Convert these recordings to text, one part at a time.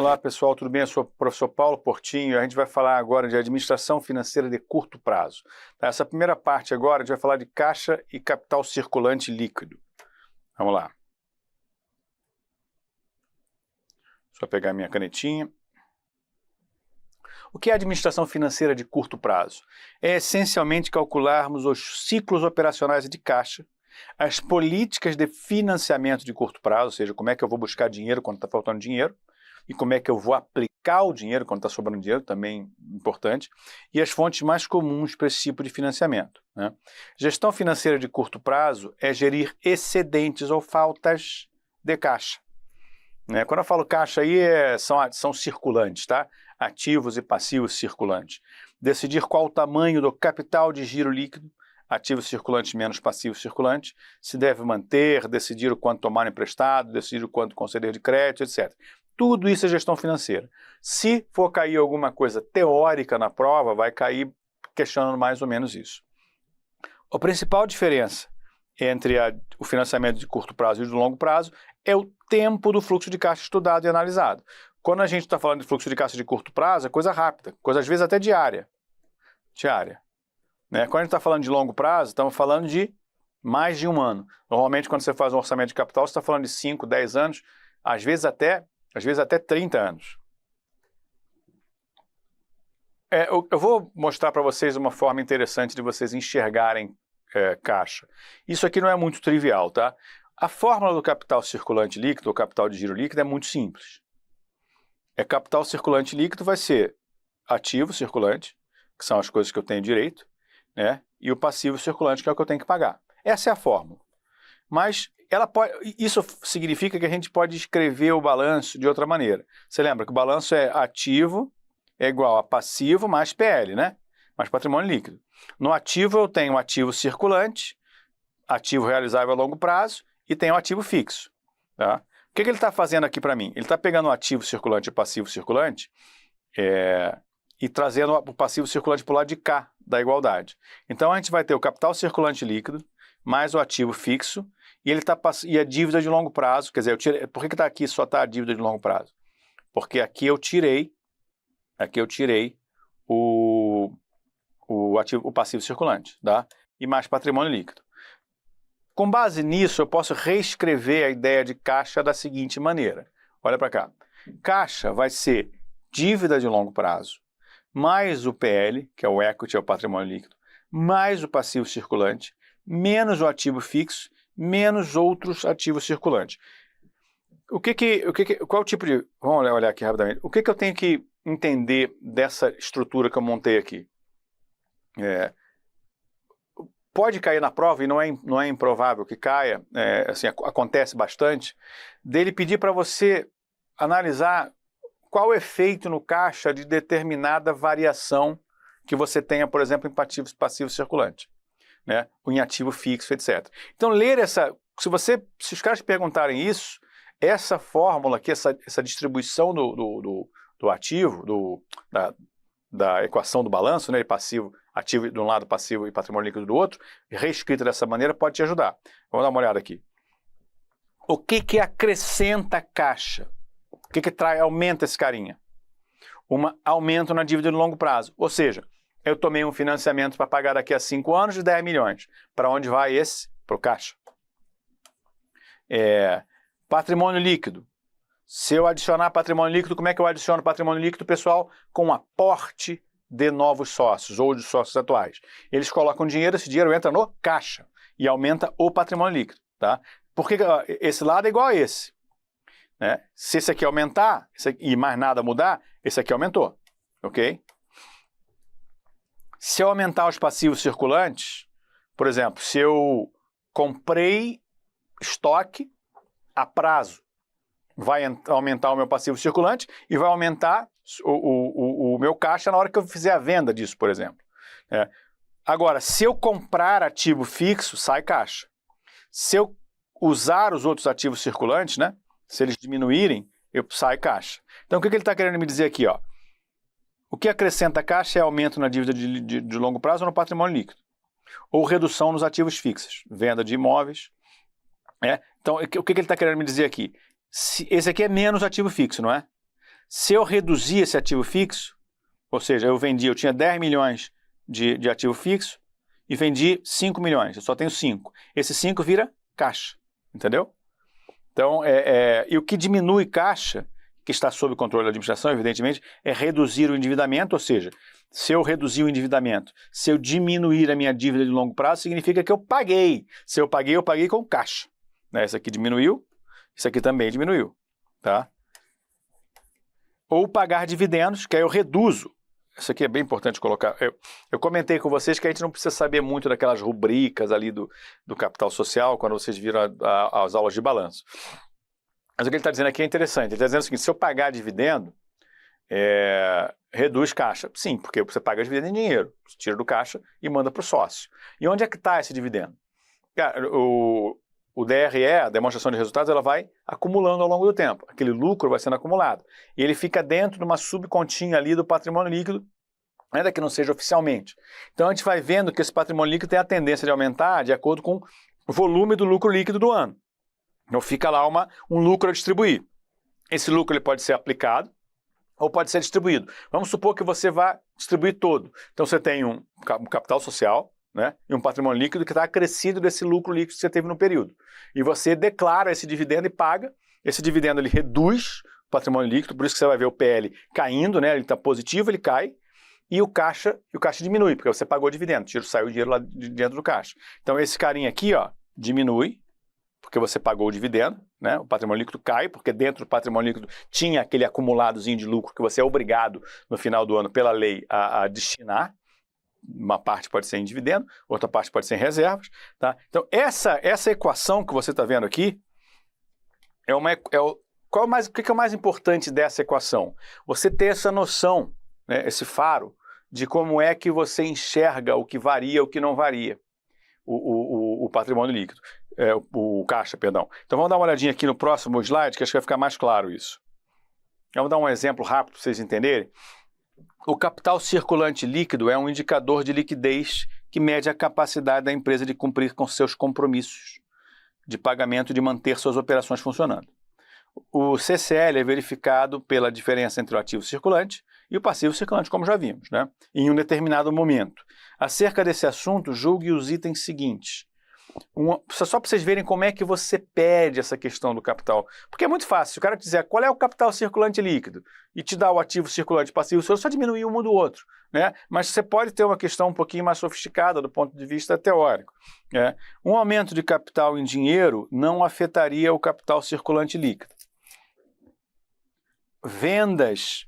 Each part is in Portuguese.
Olá pessoal, tudo bem? Eu sou o professor Paulo Portinho e a gente vai falar agora de administração financeira de curto prazo. Essa primeira parte agora a gente vai falar de caixa e capital circulante líquido. Vamos lá. Só pegar minha canetinha. O que é administração financeira de curto prazo? É essencialmente calcularmos os ciclos operacionais de caixa, as políticas de financiamento de curto prazo, ou seja, como é que eu vou buscar dinheiro quando está faltando dinheiro, e como é que eu vou aplicar o dinheiro quando está sobrando dinheiro, também importante, e as fontes mais comuns para esse tipo de financiamento, né? Gestão financeira de curto prazo é gerir excedentes ou faltas de caixa, né? Quando eu falo caixa aí, são circulantes, tá? Ativos e passivos circulantes. Decidir qual o tamanho do capital de giro líquido, ativos circulantes menos passivos circulantes, se deve manter, decidir o quanto tomar emprestado, decidir o quanto conceder de crédito, etc. Tudo isso é gestão financeira. Se for cair alguma coisa teórica na prova, vai cair questionando mais ou menos isso. A principal diferença entre o financiamento de curto prazo e de longo prazo é o tempo do fluxo de caixa estudado e analisado. Quando a gente está falando de fluxo de caixa de curto prazo, é coisa rápida, coisa às vezes até diária. Né? Quando a gente está falando de longo prazo, estamos falando de mais de um ano. Normalmente, quando você faz um orçamento de capital, você está falando de 5, 10 anos, às vezes até 30 anos. Eu vou mostrar para vocês uma forma interessante de vocês enxergarem caixa. Isso aqui não é muito trivial, tá? A fórmula do capital circulante líquido, ou capital de giro líquido, é muito simples. Capital circulante líquido vai ser ativo circulante, que são as coisas que eu tenho direito, né? E o passivo circulante, que é o que eu tenho que pagar. Essa é a fórmula. Mas isso significa que a gente pode escrever o balanço de outra maneira. Você lembra que o balanço é ativo é igual a passivo mais PL, né? Mais patrimônio líquido. No ativo eu tenho ativo circulante, ativo realizável a longo prazo e tenho ativo fixo, tá? O que ele está fazendo aqui para mim? Ele está pegando o ativo circulante e o passivo circulante e trazendo o passivo circulante para o lado de cá da igualdade. Então a gente vai ter o capital circulante líquido mais o ativo fixo e a dívida de longo prazo. Quer dizer, por que está aqui só está a dívida de longo prazo? Porque aqui eu tirei o passivo circulante, tá? E mais patrimônio líquido. Com base nisso, eu posso reescrever a ideia de caixa da seguinte maneira. Olha para cá. Caixa vai ser dívida de longo prazo, mais o PL, que é o equity, é o patrimônio líquido, mais o passivo circulante, menos o ativo fixo, menos outros ativos circulantes. Qual é o tipo de... Vamos olhar aqui rapidamente. O que eu tenho que entender dessa estrutura que eu montei aqui? Pode cair na prova, e não é improvável que caia, assim, acontece bastante, dele pedir para você analisar qual o efeito no caixa de determinada variação que você tenha, por exemplo, em passivo circulante, né? Ou em ativo fixo, etc. Então, se os caras perguntarem isso, essa fórmula aqui, essa distribuição do ativo, da equação do balanço, né, passivo, ativo de um lado, passivo e patrimônio líquido do outro, reescrita dessa maneira, pode te ajudar. Vamos dar uma olhada aqui. O que acrescenta caixa? O que aumenta esse carinha? Aumento na dívida de longo prazo. Ou seja, eu tomei um financiamento para pagar daqui a 5 anos de 10 milhões. Para onde vai esse? Para o caixa. Patrimônio líquido. Se eu adicionar patrimônio líquido, como é que eu adiciono patrimônio líquido, pessoal? Com aporte de novos sócios ou de sócios atuais. Eles colocam dinheiro, esse dinheiro entra no caixa e aumenta o patrimônio líquido, tá? Porque esse lado é igual a esse, né? Se esse aqui aumentar e mais nada mudar, esse aqui aumentou, ok? Se eu aumentar os passivos circulantes, por exemplo, se eu comprei estoque a prazo, vai aumentar o meu passivo circulante e vai aumentar o meu caixa na hora que eu fizer a venda disso, por exemplo. Agora, se eu comprar ativo fixo, sai caixa. Se eu usar os outros ativos circulantes, né, se eles diminuírem, sai caixa. Então, o que ele está querendo me dizer aqui? O que acrescenta caixa é aumento na dívida de longo prazo ou no patrimônio líquido. Ou redução nos ativos fixos, venda de imóveis. Então, o que ele está querendo me dizer aqui? Esse aqui é menos ativo fixo, não é? Se eu reduzir esse ativo fixo, ou seja, eu tinha 10 milhões de ativo fixo e vendi 5 milhões, eu só tenho 5. Esse 5 vira caixa, entendeu? Então, e o que diminui caixa, que está sob controle da administração, evidentemente, é reduzir o endividamento, ou seja, se eu reduzir o endividamento, se eu diminuir a minha dívida de longo prazo, significa que eu paguei. Se eu paguei com caixa. Né? Esse aqui diminuiu, isso aqui também diminuiu. Tá? Ou pagar dividendos, que aí eu reduzo. Isso aqui é bem importante colocar. Eu comentei com vocês que a gente não precisa saber muito daquelas rubricas ali do capital social, quando vocês viram as aulas de balanço. Mas o que ele está dizendo aqui é interessante. Ele está dizendo o seguinte, se eu pagar dividendo, reduz caixa. Sim, porque você paga dividendo em dinheiro. Você tira do caixa e manda para o sócio. E onde é que está esse dividendo? O DRE, a demonstração de resultados, ela vai acumulando ao longo do tempo. Aquele lucro vai sendo acumulado. E ele fica dentro de uma subcontinha ali do patrimônio líquido, ainda que não seja oficialmente. Então a gente vai vendo que esse patrimônio líquido tem a tendência de aumentar de acordo com o volume do lucro líquido do ano. Então fica lá um lucro a distribuir. Esse lucro ele pode ser aplicado ou pode ser distribuído. Vamos supor que você vá distribuir todo. Então você tem um capital social, né, e um patrimônio líquido que está acrescido desse lucro líquido que você teve no período. E você declara esse dividendo e paga. Esse dividendo ele reduz o patrimônio líquido, por isso que você vai ver o PL caindo, né, ele está positivo, ele cai, e o caixa diminui, porque você pagou o dividendo, saiu o dinheiro lá de dentro do caixa. Então esse carinha aqui, ó, diminui, porque você pagou o dividendo, né, o patrimônio líquido cai, porque dentro do patrimônio líquido tinha aquele acumuladozinho de lucro que você é obrigado no final do ano pela lei a destinar. Uma parte pode ser em dividendo, outra parte pode ser em reservas. Tá? Então, essa equação que você está vendo aqui, o que é o mais importante dessa equação? Você ter essa noção, né, esse faro, de como é que você enxerga o que varia, o que não varia, o patrimônio líquido, o caixa, perdão. Então, vamos dar uma olhadinha aqui no próximo slide, que acho que vai ficar mais claro isso. Vamos dar um exemplo rápido para vocês entenderem. O capital circulante líquido é um indicador de liquidez que mede a capacidade da empresa de cumprir com seus compromissos de pagamento e de manter suas operações funcionando. O CCL é verificado pela diferença entre o ativo circulante e o passivo circulante, como já vimos, né, em um determinado momento. Acerca desse assunto, julgue os itens seguintes. Só para vocês verem como é que você pede essa questão do capital. Porque é muito fácil. Se o cara te dizer qual é o capital circulante líquido e te dá o ativo circulante passivo, você só diminui um do outro. Né? Mas você pode ter uma questão um pouquinho mais sofisticada do ponto de vista teórico. Né? Um aumento de capital em dinheiro não afetaria o capital circulante líquido. Vendas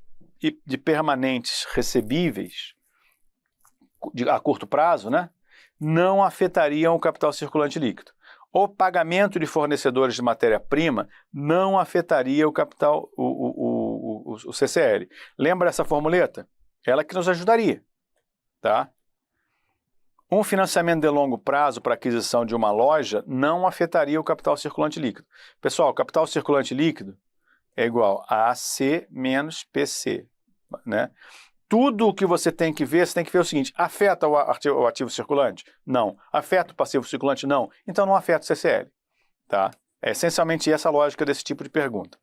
de permanentes recebíveis a curto prazo, né, não afetariam o capital circulante líquido. O pagamento de fornecedores de matéria-prima não afetaria o capital, o CCL. Lembra essa formuleta? Ela que nos ajudaria. Tá? Um financiamento de longo prazo para aquisição de uma loja não afetaria o capital circulante líquido. Pessoal, o capital circulante líquido é igual a AC menos PC. Né? Tudo o que você tem que ver o seguinte, afeta o ativo circulante? Não. Afeta o passivo circulante? Não. Então não afeta o CCL. Tá? É essencialmente essa a lógica desse tipo de pergunta.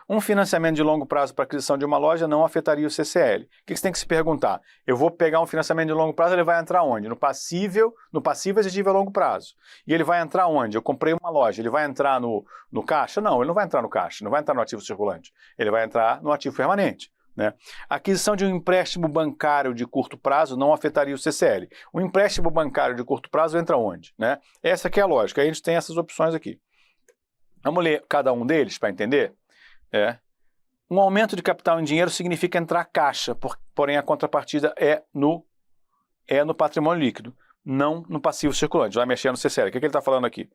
Um financiamento de longo prazo para aquisição de uma loja não afetaria o CCL. O que você tem que se perguntar? Eu vou pegar um financiamento de longo prazo, ele vai entrar onde? No passivo exigível a longo prazo. E ele vai entrar onde? Eu comprei uma loja, ele vai entrar no caixa? Não, ele não vai entrar no caixa, não vai entrar no ativo circulante. Ele vai entrar no ativo permanente. Né? A aquisição de um empréstimo bancário de curto prazo não afetaria o CCL. O empréstimo bancário de curto prazo entra onde? Né? Essa que é a lógica. Aí a gente tem essas opções aqui. Vamos ler cada um deles para entender? Um aumento de capital em dinheiro significa entrar caixa, porém a contrapartida é no patrimônio líquido, não no passivo circulante. Vai mexer no CCL. O que ele está falando aqui?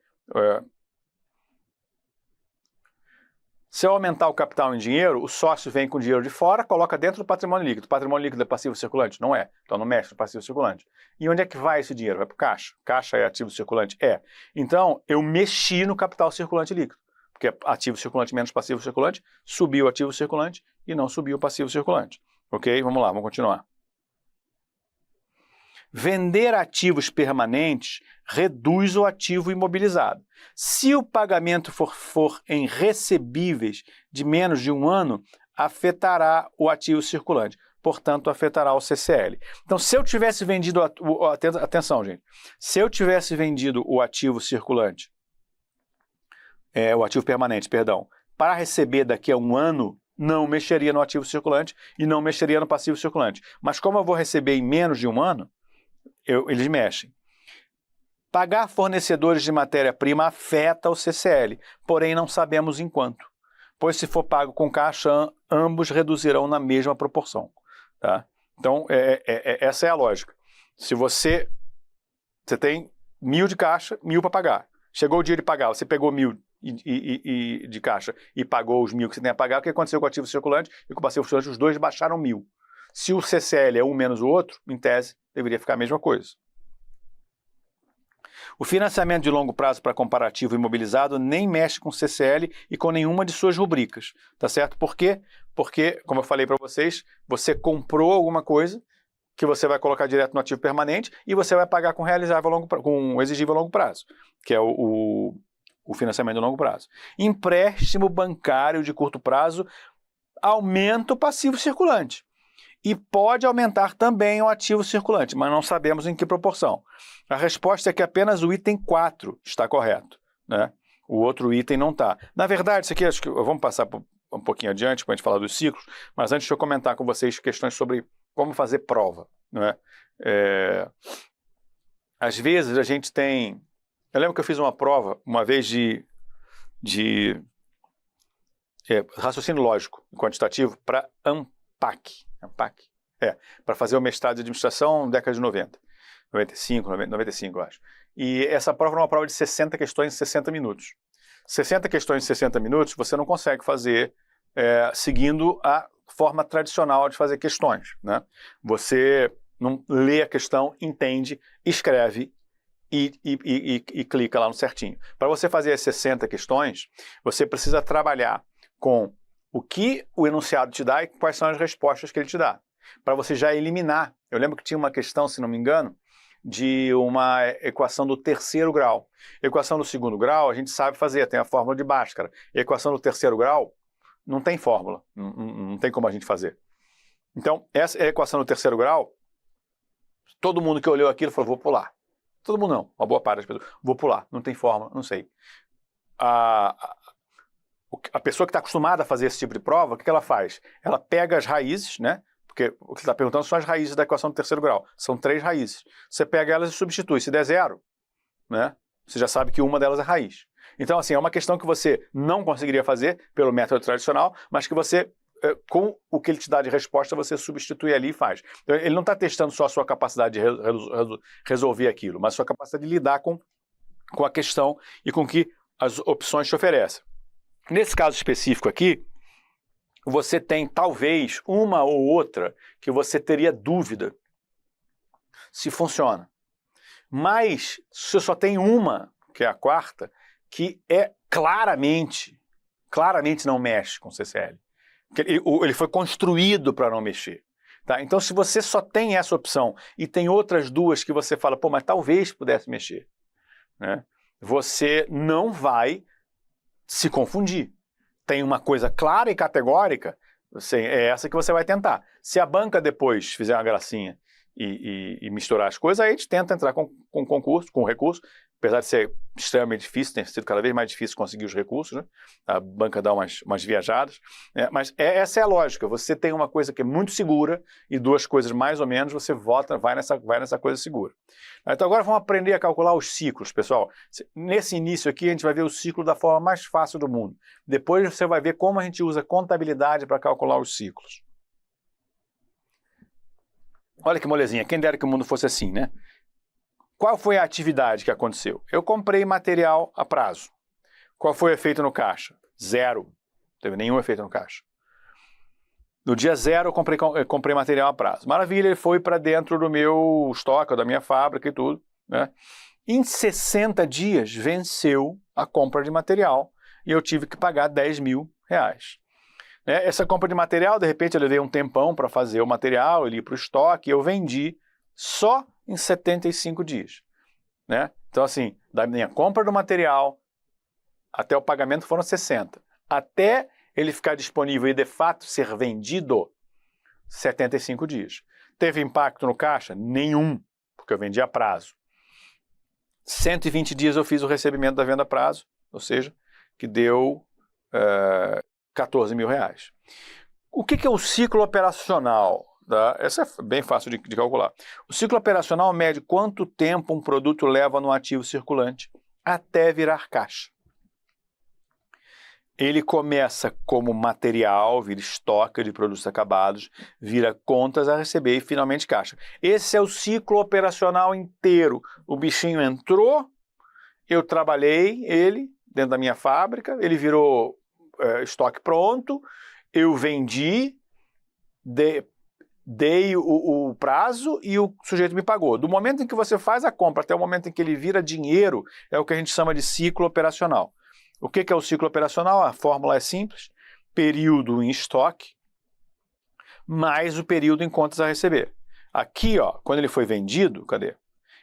Se eu aumentar o capital em dinheiro, o sócio vem com dinheiro de fora, coloca dentro do patrimônio líquido. O patrimônio líquido é passivo circulante? Não é. Então não mexe no passivo circulante. E onde é que vai esse dinheiro? Vai para o caixa. Caixa é ativo circulante? É. Então eu mexi no capital circulante líquido. Porque ativo circulante menos passivo circulante, subiu o ativo circulante e não subiu o passivo circulante. Ok? Vamos lá, vamos continuar. Vender ativos permanentes reduz o ativo imobilizado. Se o pagamento for em recebíveis de menos de um ano, afetará o ativo circulante, portanto, afetará o CCL. Então, se eu tivesse vendido, atenção, gente, se eu tivesse vendido o ativo circulante, o ativo permanente, perdão, para receber daqui a um ano, não mexeria no ativo circulante e não mexeria no passivo circulante. Mas como eu vou receber em menos de um ano, eles mexem. Pagar fornecedores de matéria-prima afeta o CCL, porém não sabemos em quanto, pois se for pago com caixa, ambos reduzirão na mesma proporção. Tá? Então, essa é a lógica. Se você tem 1.000 de caixa, 1.000 para pagar. Chegou o dia de pagar, você pegou 1.000 de caixa e pagou os 1.000 que você tem a pagar, o que aconteceu com o ativo circulante e com o passivo circulante? Os dois baixaram 1.000. Se o CCL é um menos o outro, em tese, deveria ficar a mesma coisa. O financiamento de longo prazo para comparativo imobilizado nem mexe com CCL e com nenhuma de suas rubricas, tá certo? Por quê? Porque, como eu falei para vocês, você comprou alguma coisa que você vai colocar direto no ativo permanente e você vai pagar com com exigível a longo prazo, que é o financiamento de longo prazo. Empréstimo bancário de curto prazo aumenta o passivo circulante. E pode aumentar também o ativo circulante, mas não sabemos em que proporção. A resposta é que apenas o item 4 está correto, né? O outro item não está. Na verdade, isso aqui, acho que vamos passar um pouquinho adiante para a gente falar dos ciclos, mas antes deixa eu comentar com vocês questões sobre como fazer prova, né? Às vezes a gente tem... Eu lembro que eu fiz uma prova uma vez de raciocínio lógico e quantitativo para ANPAC, para fazer o mestrado de administração na década de 90, 95, eu acho. E essa prova era uma prova de 60 questões em 60 minutos. 60 questões em 60 minutos você não consegue fazer seguindo a forma tradicional de fazer questões, né? Você não lê a questão, entende, escreve e clica lá no certinho. Para você fazer as 60 questões, você precisa trabalhar com o que o enunciado te dá e quais são as respostas que ele te dá, para você já eliminar. Eu lembro que tinha uma questão, se não me engano, de uma equação do terceiro grau. Equação do segundo grau a gente sabe fazer, tem a fórmula de Bhaskara. Equação do terceiro grau não tem fórmula, não tem como a gente fazer. Então, essa é a equação do terceiro grau. Todo mundo que olhou aquilo falou, vou pular. Todo mundo não, uma boa parte das pessoas. Vou pular, não tem fórmula, não sei. A pessoa que está acostumada a fazer esse tipo de prova, o que ela faz? Ela pega as raízes, né? Porque o que você está perguntando são as raízes da equação do terceiro grau. São 3 raízes. Você pega elas e substitui. Se der 0, né? Você já sabe que uma delas é raiz. Então, assim, é uma questão que você não conseguiria fazer pelo método tradicional, mas que você, com o que ele te dá de resposta, você substitui ali e faz. Então, ele não está testando só a sua capacidade de resolver aquilo, mas a sua capacidade de lidar com a questão e com o que as opções te oferecem. Nesse caso específico aqui, você tem talvez uma ou outra que você teria dúvida se funciona. Mas você só tem uma, que é a quarta, que claramente não mexe com o CCL. Ele foi construído para não mexer. Tá? Então, se você só tem essa opção e tem outras duas que você fala, pô, mas talvez pudesse mexer, né? Você não vai se confundir. Tem uma coisa clara e categórica, é essa que você vai tentar. Se a banca depois fizer uma gracinha e misturar as coisas, aí a gente tenta entrar com concurso, com recurso, apesar de ser extremamente difícil, tem sido cada vez mais difícil conseguir os recursos, né? A banca dá umas viajadas, mas essa é a lógica. Você tem uma coisa que é muito segura e duas coisas mais ou menos, você vai nessa coisa segura. Então agora vamos aprender a calcular os ciclos, pessoal. Nesse início aqui a gente vai ver o ciclo da forma mais fácil do mundo. Depois você vai ver como a gente usa contabilidade para calcular os ciclos. Olha que molezinha, quem dera que o mundo fosse assim, né? Qual foi a atividade que aconteceu? Eu comprei material a prazo. Qual foi o efeito no caixa? 0. Não teve nenhum efeito no caixa. No dia 0 eu comprei material a prazo. Maravilha, ele foi para dentro do meu estoque, da minha fábrica e tudo, né? Em 60 dias venceu a compra de material e eu tive que pagar R$10.000. Essa compra de material, de repente eu levei um tempão para fazer o material, ele ia para o estoque e eu vendi só em 75 dias. Né? Então, assim, da minha compra do material até o pagamento foram 60. Até ele ficar disponível e de fato ser vendido, 75 dias. Teve impacto no caixa? Nenhum, porque eu vendi a prazo. 120 dias eu fiz o recebimento da venda a prazo, ou seja, que deu 14 mil reais. O que é o ciclo operacional? Tá? Essa é bem fácil de calcular. O ciclo operacional mede quanto tempo um produto leva no ativo circulante até virar caixa. Ele começa como material, vira estoque de produtos acabados, vira contas a receber e finalmente caixa. Esse é o ciclo operacional inteiro. O bichinho entrou, eu trabalhei ele dentro da minha fábrica, ele virou estoque pronto, eu vendi, dei o prazo e o sujeito me pagou. Do momento em que você faz a compra até o momento em que ele vira dinheiro, é o que a gente chama de ciclo operacional. O que é o ciclo operacional? A fórmula é simples. Período em estoque mais o período em contas a receber. Aqui, ó, quando ele foi vendido, cadê?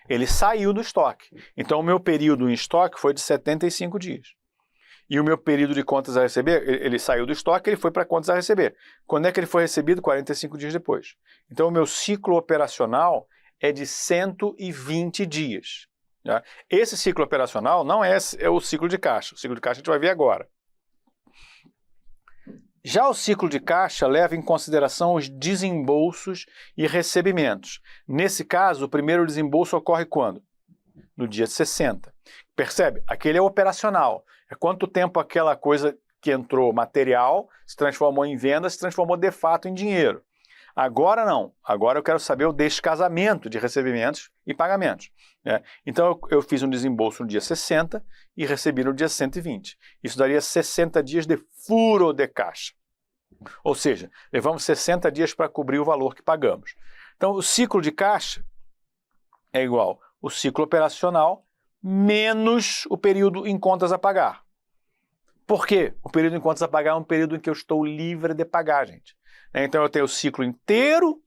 Ele saiu do estoque. Então, o meu período em estoque foi de 75 dias. E o meu período de contas a receber, ele saiu do estoque, ele foi para contas a receber. Quando é que ele foi recebido? 45 dias depois. Então, o meu ciclo operacional é de 120 dias. Tá? Esse ciclo operacional não é o ciclo de caixa. O ciclo de caixa a gente vai ver agora. Já o ciclo de caixa leva em consideração os desembolsos e recebimentos. Nesse caso, o primeiro desembolso ocorre quando? No dia 60. Percebe? Aquele é operacional. É quanto tempo aquela coisa que entrou material se transformou em venda, se transformou de fato em dinheiro. Agora não. Agora eu quero saber o descasamento de recebimentos e pagamentos. Então eu fiz um desembolso no dia 60 e recebi no dia 120. Isso daria 60 dias de furo de caixa. Ou seja, levamos 60 dias para cobrir o valor que pagamos. Então o ciclo de caixa é igual o ciclo operacional menos o período em contas a pagar. Por quê? O período em contas a pagar é um período em que eu estou livre de pagar, gente. Então eu tenho o ciclo inteiro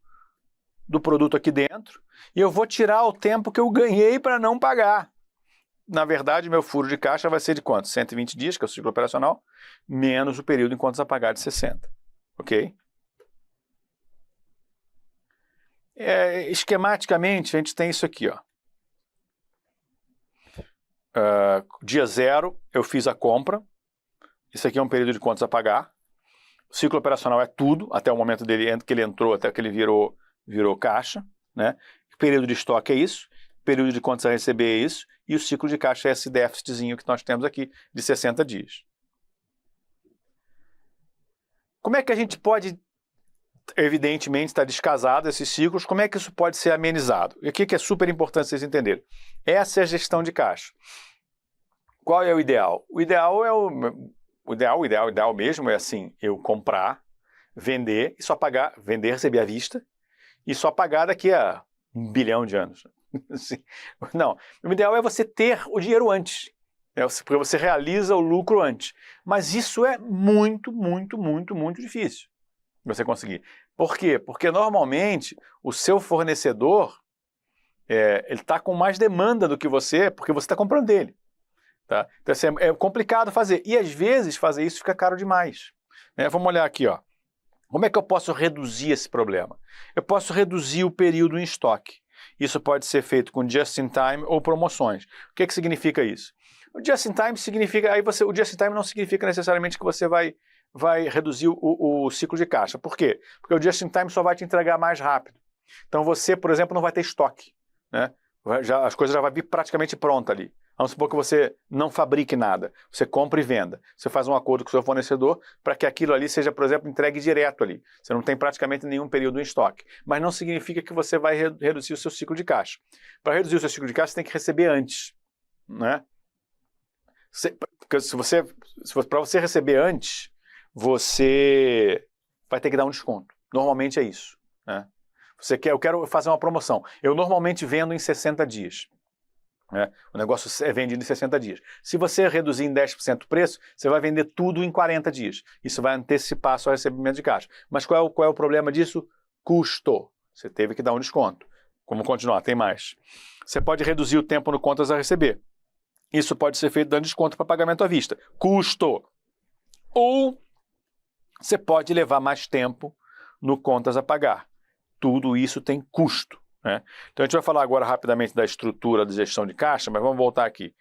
do produto aqui dentro e eu vou tirar o tempo que eu ganhei para não pagar. Na verdade, meu furo de caixa vai ser de quanto? 120 dias, que é o ciclo operacional, menos o período em contas a pagar de 60. Ok? Esquematicamente, a gente tem isso aqui, ó. Dia 0, eu fiz a compra. Isso aqui é um período de contas a pagar. O ciclo operacional é tudo, até o momento dele, que ele entrou, até que ele virou caixa. Né? O período de estoque é isso. O período de contas a receber é isso. E o ciclo de caixa é esse déficitzinho que nós temos aqui, de 60 dias. Como é que a gente pode, evidentemente, estar descasado esses ciclos? Como é que isso pode ser amenizado? E aqui que é super importante vocês entenderem. Essa é a gestão de caixa. Qual é o ideal? O ideal é o ideal mesmo é assim, eu comprar, vender e só pagar, vender, receber à vista e só pagar daqui a 1 bilhão de anos. Não, o ideal é você ter o dinheiro antes, porque você realiza o lucro antes. Mas isso é muito, muito, muito, muito difícil você conseguir. Por quê? Porque normalmente o seu fornecedor ele está com mais demanda do que você, porque você está comprando dele. Tá? Então assim, é complicado fazer. E às vezes fazer isso fica caro demais. Vamos olhar aqui, ó. Como é que eu posso reduzir esse problema? Eu posso reduzir o período em estoque. Isso pode ser feito com just-in-time ou promoções. O que significa isso? O just-in-time significa... o just-in-time não significa necessariamente que você vai reduzir o ciclo de caixa. Por quê? Porque o just-in-time só vai te entregar mais rápido. Então você, por exemplo, não vai ter estoque. Né? As coisas já vão vir praticamente pronta ali. Vamos supor que você não fabrique nada, você compra e venda. Você faz um acordo com o seu fornecedor para que aquilo ali seja, por exemplo, entregue direto ali. Você não tem praticamente nenhum período em estoque. Mas não significa que você vai reduzir o seu ciclo de caixa. Para reduzir o seu ciclo de caixa, você tem que receber antes. Né? Para você receber antes, você vai ter que dar um desconto. Normalmente é isso. Né? Eu quero fazer uma promoção. Eu normalmente vendo em 60 dias. O negócio é vendido em 60 dias. Se você reduzir em 10% o preço, você vai vender tudo em 40 dias. Isso vai antecipar seu recebimento de caixa. Mas qual é o problema disso? Custo. Você teve que dar um desconto. Como continuar? Tem mais. Você pode reduzir o tempo no contas a receber. Isso pode ser feito dando desconto para pagamento à vista. Custo. Ou você pode levar mais tempo no contas a pagar. Tudo isso tem custo, né? Então a gente vai falar agora rapidamente da estrutura de gestão de caixa, mas vamos voltar aqui.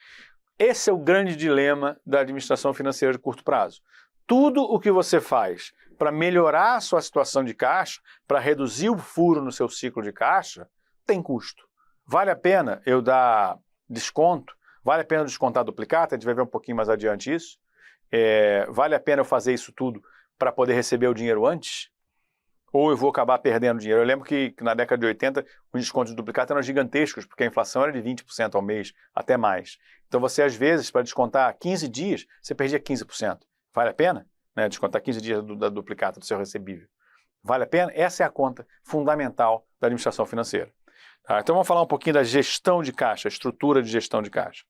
Esse é o grande dilema da administração financeira de curto prazo. Tudo o que você faz para melhorar a sua situação de caixa, para reduzir o furo no seu ciclo de caixa, tem custo. Vale a pena eu dar desconto? Vale a pena descontar duplicata? A gente vai ver um pouquinho mais adiante isso. Vale a pena eu fazer isso tudo para poder receber o dinheiro antes? Ou eu vou acabar perdendo dinheiro? Eu lembro que na década de 80 os descontos de duplicata eram gigantescos, porque a inflação era de 20% ao mês, até mais. Então você, às vezes, para descontar 15 dias, você perdia 15%. Vale a pena, né, descontar 15 dias da duplicata do seu recebível? Vale a pena? Essa é a conta fundamental da administração financeira. Tá? Então vamos falar um pouquinho da gestão de caixa, a estrutura de gestão de caixa.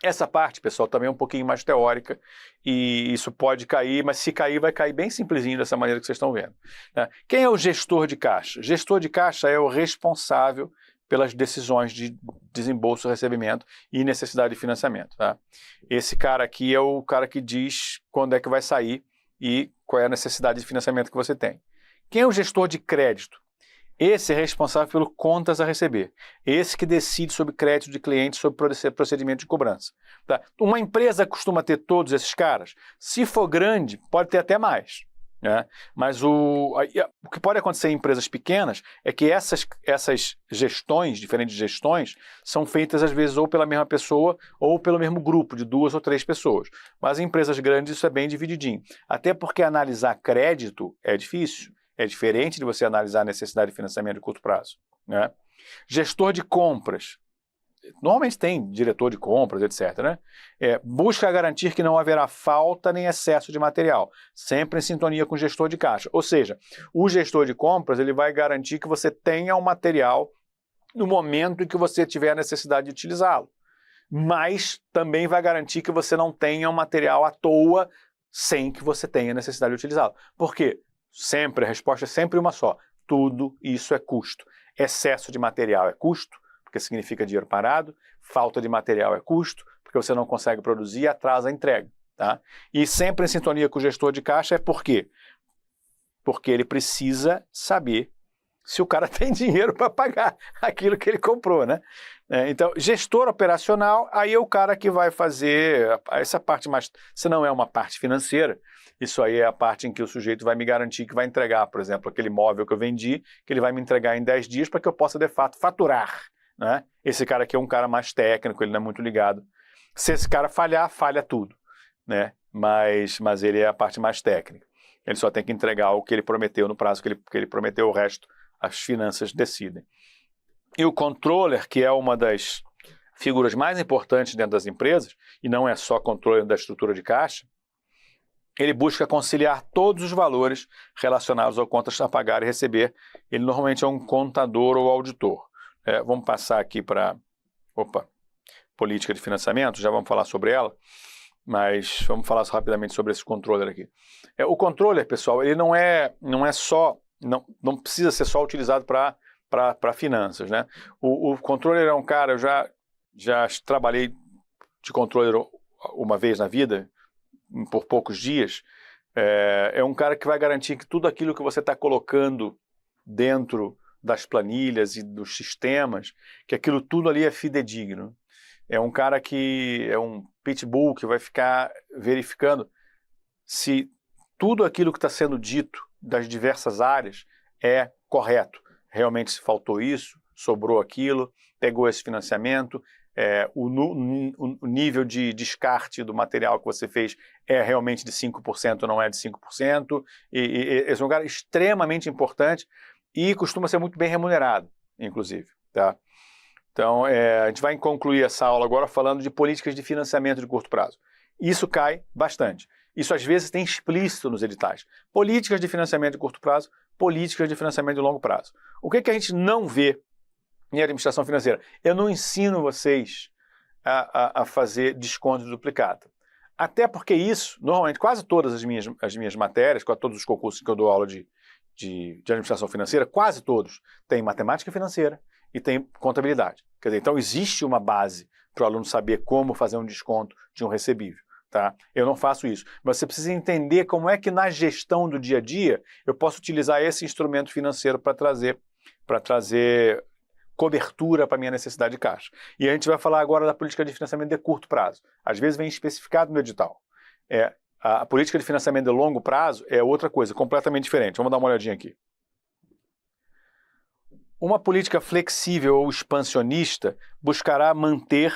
Essa parte, pessoal, também é um pouquinho mais teórica e isso pode cair, mas se cair, vai cair bem simplesinho dessa maneira que vocês estão vendo, né? Quem é o gestor de caixa? Gestor de caixa é o responsável pelas decisões de desembolso, recebimento e necessidade de financiamento, tá? Esse cara aqui é o cara que diz quando é que vai sair e qual é a necessidade de financiamento que você tem. Quem é o gestor de crédito? Esse é responsável pelo contas a receber. Esse que decide sobre crédito de clientes, sobre procedimento de cobrança. Tá? Uma empresa costuma ter todos esses caras? Se for grande, pode ter até mais, né? Mas o que pode acontecer em empresas pequenas é que essas gestões, diferentes gestões, são feitas às vezes ou pela mesma pessoa ou pelo mesmo grupo, de 2 ou 3 pessoas. Mas em empresas grandes isso é bem divididinho. Até porque analisar crédito é difícil. É diferente de você analisar a necessidade de financiamento de curto prazo, né? Gestor de compras. Normalmente tem diretor de compras, etc., né? Busca garantir que não haverá falta nem excesso de material, sempre em sintonia com o gestor de caixa. Ou seja, o gestor de compras ele vai garantir que você tenha o material no momento em que você tiver a necessidade de utilizá-lo. Mas também vai garantir que você não tenha o material à toa sem que você tenha necessidade de utilizá-lo. Por quê? Sempre, a resposta é sempre uma só. Tudo isso é custo. Excesso de material é custo, porque significa dinheiro parado. Falta de material é custo, porque você não consegue produzir e atrasa a entrega, tá? E sempre em sintonia com o gestor de caixa é por quê? Porque ele precisa saber se o cara tem dinheiro para pagar aquilo que ele comprou, né? Então, gestor operacional, aí é o cara que vai fazer essa parte mais... Se não é uma parte financeira, isso aí é a parte em que o sujeito vai me garantir que vai entregar, por exemplo, aquele imóvel que eu vendi, que ele vai me entregar em 10 dias para que eu possa, de fato, faturar, né? Esse cara aqui é um cara mais técnico, ele não é muito ligado. Se esse cara falhar, falha tudo, né? Mas ele é a parte mais técnica. Ele só tem que entregar o que ele prometeu no prazo que ele prometeu, o resto as finanças decidem. E o controller, que é uma das figuras mais importantes dentro das empresas, e não é só controle da estrutura de caixa, ele busca conciliar todos os valores relacionados ao contas a pagar e receber. Ele normalmente é um contador ou auditor. Vamos passar aqui para política de financiamento, já vamos falar sobre ela, mas vamos falar rapidamente sobre esse controller aqui. O controller, pessoal, ele não é só, não precisa ser só utilizado para finanças, né? O controller é um cara, eu já trabalhei de controller uma vez na vida, por poucos dias. É um cara que vai garantir que tudo aquilo que você está colocando dentro das planilhas e dos sistemas, que aquilo tudo ali é fidedigno. É um cara que é um pitbull que vai ficar verificando se tudo aquilo que está sendo dito das diversas áreas é correto. Realmente se faltou isso, sobrou aquilo, pegou esse financiamento, o nível de descarte do material que você fez é realmente de 5%, não é de 5%. Esse é um cara extremamente importante e costuma ser muito bem remunerado, inclusive, tá? Então, a gente vai concluir essa aula agora falando de políticas de financiamento de curto prazo. Isso cai bastante. Isso às vezes tem explícito nos editais. Políticas de financiamento de curto prazo, políticas de financiamento de longo prazo. O que a gente não vê em administração financeira? Eu não ensino vocês a fazer desconto de duplicata. Até porque isso, normalmente, quase todas as minhas matérias, quase todos os concursos que eu dou aula de administração financeira, quase todos têm matemática financeira e tem contabilidade. Quer dizer, então existe uma base para o aluno saber como fazer um desconto de um recebível. Tá? Eu não faço isso. Mas você precisa entender como é que na gestão do dia a dia eu posso utilizar esse instrumento financeiro para trazer cobertura para a minha necessidade de caixa. E a gente vai falar agora da política de financiamento de curto prazo. Às vezes vem especificado no edital. A política de financiamento de longo prazo é outra coisa, completamente diferente. Vamos dar uma olhadinha aqui. Uma política flexível ou expansionista buscará manter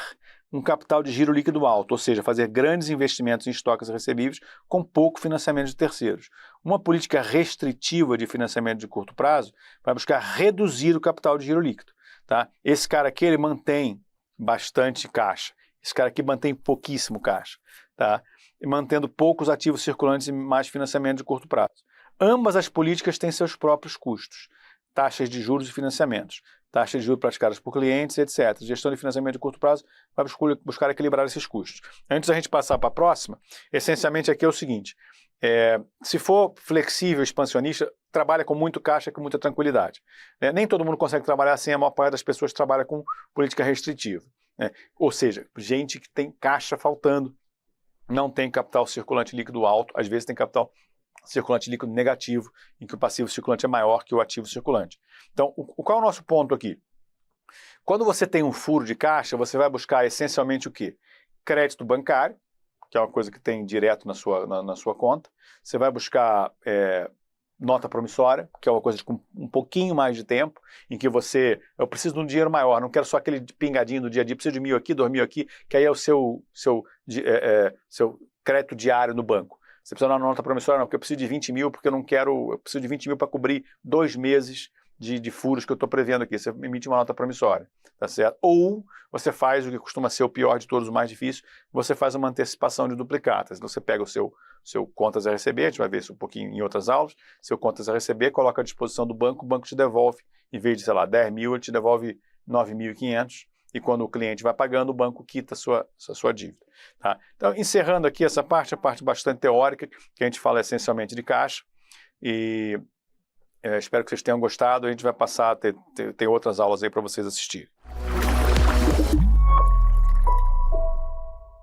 um capital de giro líquido alto, ou seja, fazer grandes investimentos em estoques recebíveis com pouco financiamento de terceiros. Uma política restritiva de financiamento de curto prazo vai buscar reduzir o capital de giro líquido. Tá? Esse cara aqui ele mantém bastante caixa, esse cara aqui mantém pouquíssimo caixa, tá? E mantendo poucos ativos circulantes e mais financiamento de curto prazo. Ambas as políticas têm seus próprios custos, taxas de juros e financiamentos, taxas de juros praticadas por clientes, etc. Gestão de financiamento de curto prazo vai buscar equilibrar esses custos. Antes da gente passar para a próxima, essencialmente aqui é o seguinte, se for flexível, expansionista, trabalha com muito caixa, com muita tranquilidade. Nem todo mundo consegue trabalhar assim, a maior parte das pessoas trabalha com política restritiva. Ou seja, gente que tem caixa faltando, não tem capital circulante líquido alto, às vezes tem capital circulante líquido negativo, em que o passivo circulante é maior que o ativo circulante. Então, qual é o nosso ponto aqui? Quando você tem um furo de caixa, você vai buscar essencialmente o quê? Crédito bancário, que é uma coisa que tem direto na sua conta. Você vai buscar nota promissória, que é uma coisa com um pouquinho mais de tempo, em que eu preciso de um dinheiro maior, não quero só aquele pingadinho do dia a dia, preciso de 1.000 aqui, 2.000 aqui, que aí é o seu crédito diário no banco. Você precisa de uma nota promissória, não, porque eu preciso de 20 mil, porque eu preciso de 20 mil para cobrir 2 meses de furos que eu estou prevendo aqui. Você emite uma nota promissória, tá certo? Ou você faz o que costuma ser o pior de todos, o mais difícil, você faz uma antecipação de duplicatas. Então você pega o seu contas a receber, a gente vai ver isso um pouquinho em outras aulas, seu contas a receber, coloca à disposição do banco, o banco te devolve, em vez de, sei lá, 10 mil, ele te devolve 9.500, e quando o cliente vai pagando, o banco quita a sua dívida. Tá? Então, encerrando aqui essa parte, a parte bastante teórica, que a gente fala essencialmente de caixa, e espero que vocês tenham gostado, a gente vai passar a ter outras aulas aí para vocês assistirem.